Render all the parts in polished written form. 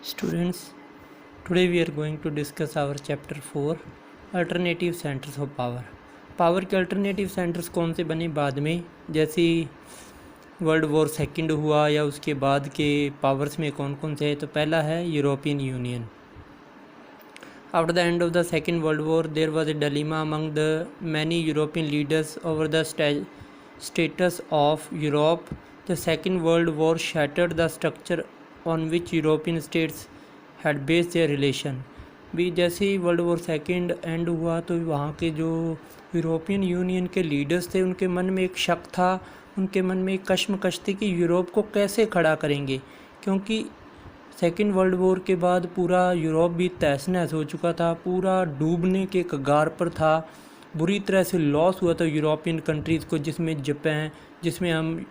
Students, today we are going to discuss our chapter 4 alternative centres of power. Power के alternative centres कौन से बने बाद में, जैसे वर्ल्ड वॉर सेकंड हुआ या उसके बाद के पावर्स में कौन कौन से है। तो पहला है European Union. After the end of the second world war there was a dilemma among the many European leaders over the status of Europe. The second world war shattered the structure on which European states had based their relation. भी जैसे ही world war second end हुआ तो वहाँ के जो European union के leaders थे उनके मन में एक शक था, उनके मन में एक कश्मकश थी कि यूरोप को कैसे खड़ा करेंगे, क्योंकि सेकंड वर्ल्ड वॉर के बाद पूरा यूरोप भी तहस नहस हो चुका था, पूरा डूबने के कगार पर था, बुरी तरह से लॉस हुआ था यूरोपियन कंट्रीज़ को, जिसमें जापान, जिसमें हम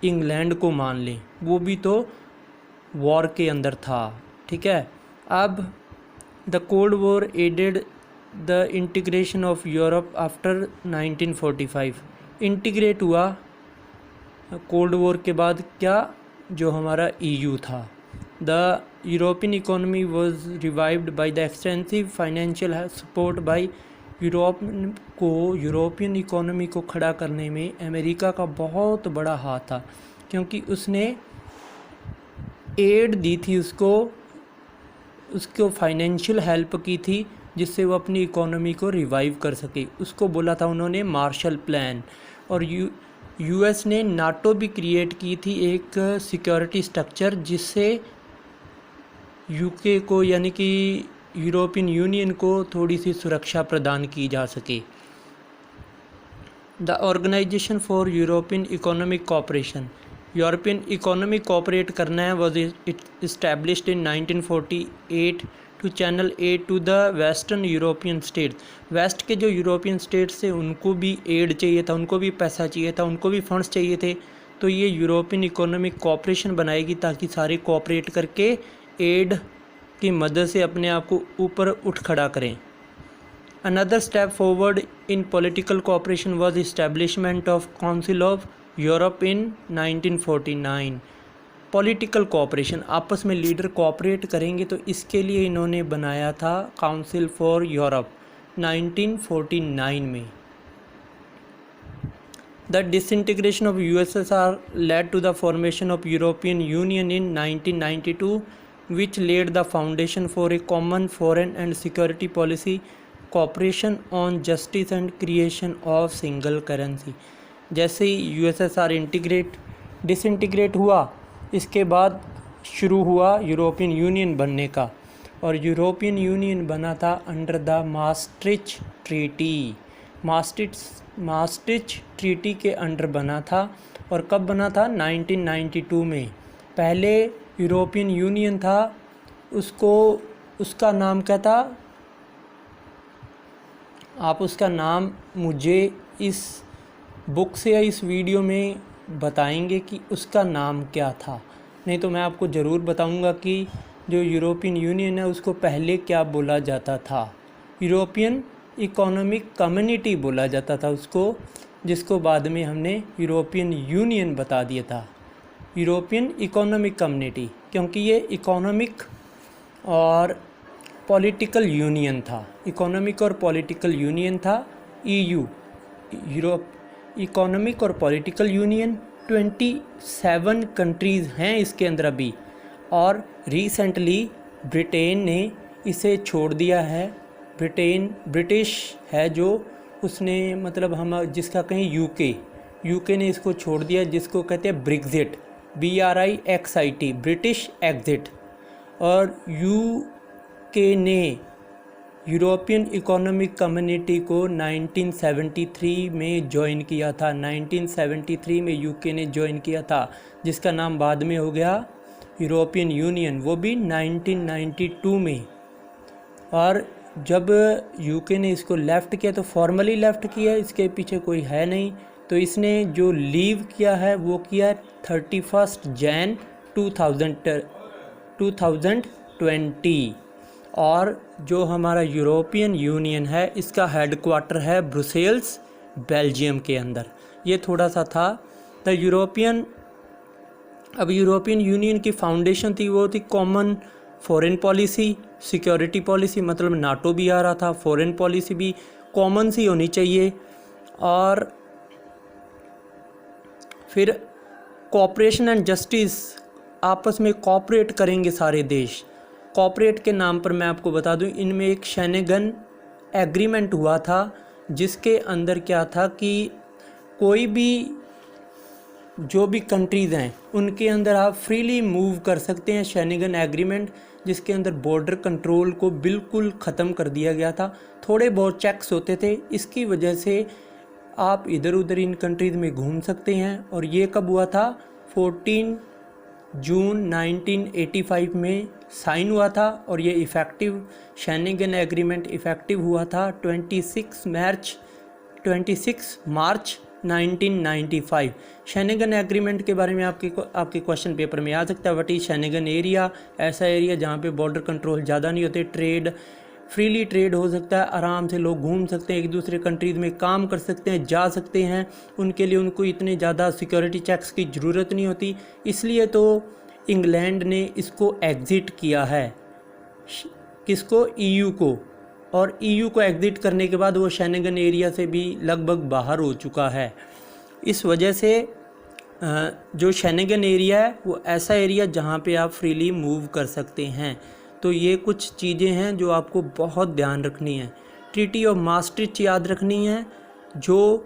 इंग्लैंड को मान लें, वो भी तो वॉर के अंदर था। ठीक है। अब the cold war aided the integration of Europe after 1945। Integrate हुआ कोल्ड वॉर के बाद क्या, जो हमारा ईयू था। The European economy was revived by the extensive financial support by Europe को। यूरोपियन इकोनॉमी को खड़ा करने में अमेरिका का बहुत बड़ा हाथ था, क्योंकि उसने एड दी थी उसको फाइनेंशियल हेल्प की थी, जिससे वो अपनी इकोनॉमी को रिवाइव कर सके। उसको बोला था उन्होंने मार्शल प्लान। और यूएस ने नाटो भी क्रिएट की थी, एक सिक्योरिटी स्ट्रक्चर, जिससे यूके को यानी कि यूरोपियन यूनियन को थोड़ी सी सुरक्षा प्रदान की जा सके। The organisation for European economic cooperation, European economic cooperate करना है, was established in 1948 to channel aid to the western European states. West के जो यूरोपियन स्टेट्स थे उनको भी एड चाहिए था, उनको भी पैसा चाहिए था, उनको भी फंड्स चाहिए थे। तो ये यूरोपियन इकोनॉमिक कोऑपरेशन बनाएगी ताकि सारे कोऑपरेट करके एड की मदद से अपने आप को ऊपर उठ खड़ा करें। Another step forward in political cooperation was establishment of council of Europe in 1949। Political cooperation, आपस में लीडर कोऑपरेट करेंगे, तो इसके लिए इन्होंने बनाया था काउंसिल फॉर यूरोप 1949 में। The disintegration of USSR led to the formation of European Union in 1992 which laid the foundation for a common foreign and security policy, cooperation on justice and creation of single currency। जैसे ही USSR disintegrate हुआ, इसके बाद शुरू हुआ European union बनने का। और European union बना था under the maastricht treaty. maastricht treaty के अंडर बना था। और कब बना था? 1992 में। पहले यूरोपियन यूनियन था, उसका नाम क्या था? आप उसका नाम मुझे इस बुक से या इस वीडियो में बताएंगे कि उसका नाम क्या था, नहीं तो मैं आपको ज़रूर बताऊंगा कि जो यूरोपियन यूनियन है उसको पहले क्या बोला जाता था। यूरोपियन इकोनॉमिक कम्युनिटी बोला जाता था उसको, जिसको बाद में हमने यूरोपियन यूनियन बता दिया था। यूरोपियन इकोनॉमिक कम्युनिटी, क्योंकि ये इकोनॉमिक और पॉलिटिकल यूनियन था, इकोनॉमिक और पॉलिटिकल यूनियन था। ईयू, यूरोप इकोनॉमिक और पॉलिटिकल यूनियन, 27 कंट्रीज़ हैं इसके अंदर अभी। और रिसेंटली ब्रिटेन ने इसे छोड़ दिया है। ब्रिटिश है जो, उसने मतलब हम जिसका कहें यूके ने इसको छोड़ दिया, जिसको कहते हैं ब्रेक्जिट, BRIXIT, ब्रिटिश एग्जिट। और यूके ने यूरोपियन इकोनॉमिक कम्युनिटी को 1973 में ज्वाइन किया था। 1973 में यूके ने ज्वाइन किया था, जिसका नाम बाद में हो गया यूरोपियन यूनियन, वो भी 1992 में। और जब यूके ने इसको लेफ़्ट किया तो फॉर्मली लेफ़्ट किया, इसके पीछे कोई है नहीं। तो इसने जो लीव किया है वो किया 31 जैन 2020। और जो हमारा यूरोपियन यूनियन है, इसका हेडक्वार्टर है ब्रुसेल्स, बेल्जियम के अंदर। ये थोड़ा सा था। द यूरोपियन अब यूरोपियन यूनियन की फाउंडेशन थी वो थी common foreign policy, security policy, मतलब नाटो भी आ रहा था, फॉरेन पॉलिसी भी कॉमन सी होनी चाहिए। और फिर कोऑपरेशन एंड जस्टिस, आपस में कोऑपरेट करेंगे सारे देश। कोऑपरेट के नाम पर मैं आपको बता दूं, इनमें एक शेनेगन एग्रीमेंट हुआ था जिसके अंदर क्या था कि कोई भी जो भी कंट्रीज़ हैं उनके अंदर आप फ्रीली मूव कर सकते हैं। शेनेगन एग्रीमेंट जिसके अंदर बॉर्डर कंट्रोल को बिल्कुल ख़त्म कर दिया गया था, थोड़े बहुत चेक्स होते थे, इसकी वजह से आप इधर उधर इन कंट्रीज़ में घूम सकते हैं। और ये कब हुआ था? 14 जून 1985 में साइन हुआ था और ये इफ़ेक्टिव, शेनेगन एग्रीमेंट इफ़ेक्टिव हुआ था 26 मार्च 1995। शेनेगन एग्रीमेंट के बारे में आपके क्वेश्चन पेपर में आ सकता है। What is Schengen area? ऐसा एरिया जहाँ पे बॉर्डर कंट्रोल ज़्यादा नहीं होते, ट्रेड फ्रीली ट्रेड हो सकता है, आराम से लोग घूम सकते हैं, एक दूसरे कंट्रीज़ में काम कर सकते हैं, जा सकते हैं, उनके लिए उनको इतने ज़्यादा सिक्योरिटी चेक्स की ज़रूरत नहीं होती। इसलिए तो इंग्लैंड ने इसको एग्ज़िट किया है, किसको? ईयू को। और ईयू को एग्ज़िट करने के बाद वो शेनेगन एरिया से भी लगभग बाहर हो चुका है। इस वजह से जो शेनेगन एरिया है वो ऐसा एरिया जहाँ पे आप फ्रीली मूव कर सकते हैं। तो ये कुछ चीज़ें हैं जो आपको बहुत ध्यान रखनी है। ट्रीटी ऑफ maastricht याद रखनी है जो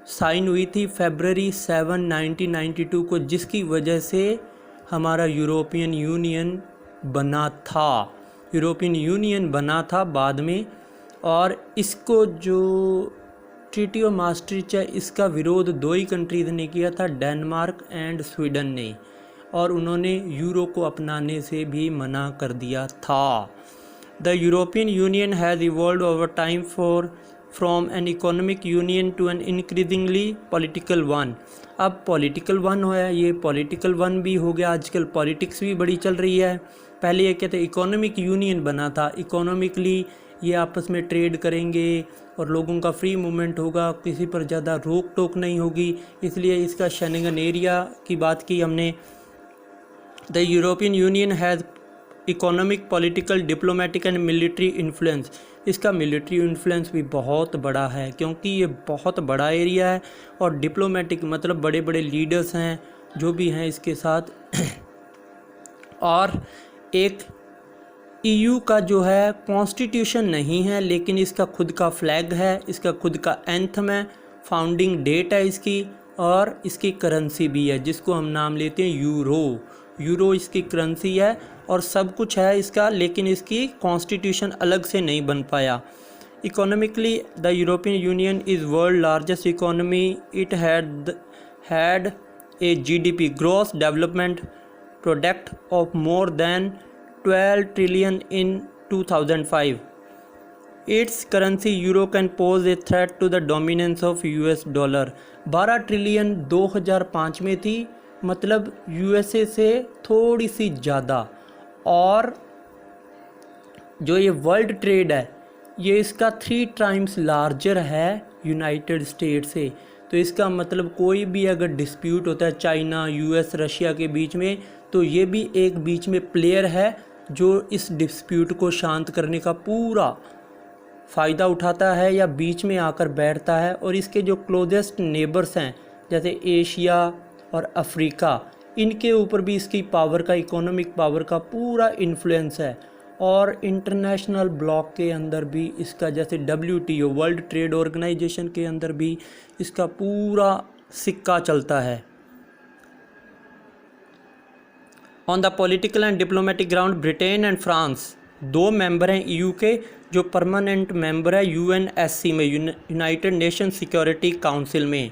साइन हुई थी फरवरी 7, 1992 को, जिसकी वजह से हमारा यूरोपियन यूनियन बना था बाद में। और इसको जो ट्रीटी ऑफ maastricht है इसका विरोध दो ही कंट्रीज़ ने किया था, डेनमार्क एंड स्वीडन ने, और उन्होंने यूरो को अपनाने से भी मना कर दिया था। The European Union has evolved over time from an economic union to an increasingly political one. अब पॉलिटिकल वन हो है, ये पॉलिटिकल वन भी हो गया। आजकल पॉलिटिक्स भी बड़ी चल रही है। पहले ये कहते इकोनॉमिक यूनियन बना था, इकोनॉमिकली ये आपस में ट्रेड करेंगे और लोगों का फ्री मूवमेंट होगा, किसी पर ज़्यादा रोक टोक नहीं होगी, इसलिए इसका शेनेगन एरिया की बात की हमने। The European Union has economic, political, diplomatic and military influence. इसका मिलिट्री इन्फ्लुएंस भी बहुत बड़ा है क्योंकि ये बहुत बड़ा एरिया है, और डिप्लोमेटिक मतलब बड़े बड़े लीडर्स हैं जो भी हैं इसके साथ। और एक ईयू का जो है कॉन्स्टिट्यूशन नहीं है, लेकिन इसका खुद का फ्लैग है, इसका खुद का एंथम है, फाउंडिंग डेट है इसकी, और इसकी करेंसी भी है जिसको हम नाम लेते हैं यूरो। यूरो इसकी करेंसी है और सब कुछ है इसका, लेकिन इसकी कॉन्स्टिट्यूशन अलग से नहीं बन पाया। Economically the European union is world largest economy. It had a GDP, gross development product, of more than 12 trillion in 2005. Its currency euro can pose a threat to the dominance of US dollar. 12 trillion 2005 में थी, मतलब USA से थोड़ी सी ज़्यादा। और जो ये world trade है ये इसका 3 टाइम्स लार्जर है यूनाइटेड स्टेट से। तो इसका मतलब कोई भी अगर डिस्प्यूट होता है चाइना, US, रशिया के बीच में, तो ये भी एक बीच में प्लेयर है जो इस डिस्प्यूट को शांत करने का पूरा फ़ायदा उठाता है या बीच में आकर बैठता है। और इसके जो क्लोजेस्ट नेबर्स हैं जैसे एशिया और अफ्रीका, इनके ऊपर भी इसकी पावर का, इकोनॉमिक पावर का पूरा इन्फ्लुएंस है। और इंटरनेशनल ब्लॉक के अंदर भी इसका, जैसे WTO वर्ल्ड ट्रेड ऑर्गेनाइजेशन के अंदर भी इसका पूरा सिक्का चलता है। On the political and diplomatic ground Britain and France दो मेंबर हैं EU के, जो परमानेंट मेंबर है UNSC में, यूनाइटेड नेशन सिक्योरिटी काउंसिल में।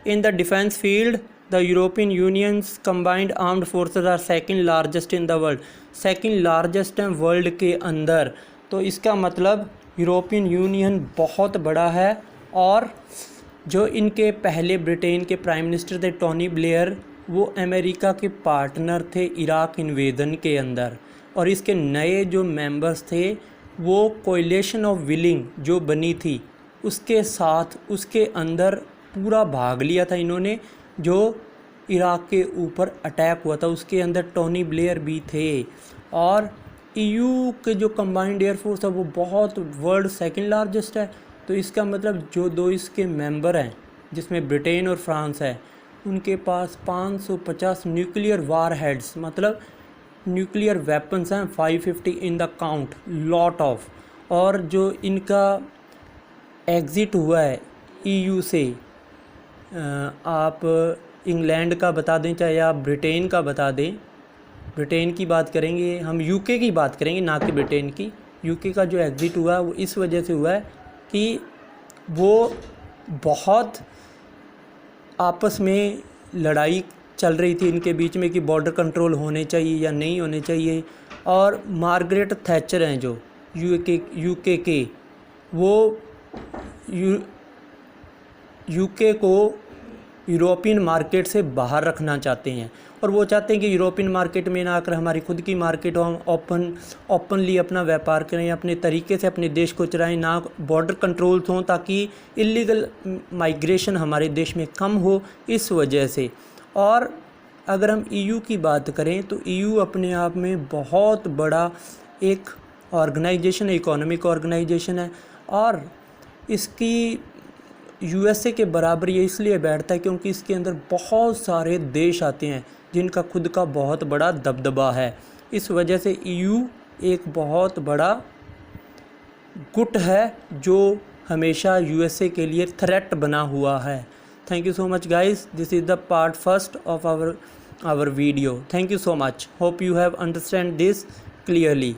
In the defence field the European Union's combined armed forces are second largest in the world. Second largest हैं world के अंदर। तो इसका मतलब यूरोपियन यूनियन बहुत बड़ा है। और जो इनके पहले ब्रिटेन के प्राइम मिनिस्टर थे टोनी ब्लेयर, वो अमेरिका के पार्टनर थे इराक इन्वेजन के अंदर। और इसके नए जो मेंबर्स थे वो कोएलिशन ऑफ विलिंग जो बनी थी उसके साथ, उसके अंदर पूरा भाग लिया था इन्होंने, जो इराक के ऊपर अटैक हुआ था, उसके अंदर टोनी ब्लेयर भी थे। और ईयू के जो कंबाइंड एयरफोर्स है वो बहुत वर्ल्ड सेकंड लार्जेस्ट है। तो इसका मतलब जो दो इसके मेंबर हैं जिसमें ब्रिटेन और फ्रांस है, उनके पास 550 न्यूक्लियर वार हेड्स, मतलब न्यूक्लियर वेपन्स हैं 550 in the count, lot of. और जो इनका एग्ज़िट हुआ है ईयू से, आप इंग्लैंड का बता दें चाहे आप ब्रिटेन का बता दें, ब्रिटेन की बात करेंगे हम, यूके की बात करेंगे ना कि ब्रिटेन की। यूके का जो एग्ज़िट हुआ है वो इस वजह से हुआ है कि वो बहुत आपस में लड़ाई चल रही थी इनके बीच में कि बॉर्डर कंट्रोल होने चाहिए या नहीं होने चाहिए। और मार्गरेट थैचर हैं जो यूके के, वो यूके को यूरोपियन मार्केट से बाहर रखना चाहते हैं। और वो चाहते हैं कि यूरोपियन मार्केट में ना आकर हमारी खुद की मार्केट हो, हम ओपनली अपना व्यापार करें, अपने तरीके से अपने देश को चलाएं, ना बॉर्डर कंट्रोल्स हों ताकि इलीगल माइग्रेशन हमारे देश में कम हो, इस वजह से। और अगर हम ईयू की बात करें तो ईयू अपने आप में बहुत बड़ा एक ऑर्गेनाइजेशन है, इकोनॉमिक ऑर्गेनाइजेशन है। और इसकी यूएसए के बराबर ये इसलिए बैठता है क्योंकि इसके अंदर बहुत सारे देश आते हैं जिनका खुद का बहुत बड़ा दबदबा है। इस वजह से ईयू एक बहुत बड़ा गुट है जो हमेशा यूएसए के लिए थ्रेट बना हुआ है। Thank you so much guys, this is the part first of our video. Thank you so much, hope you have understand this clearly.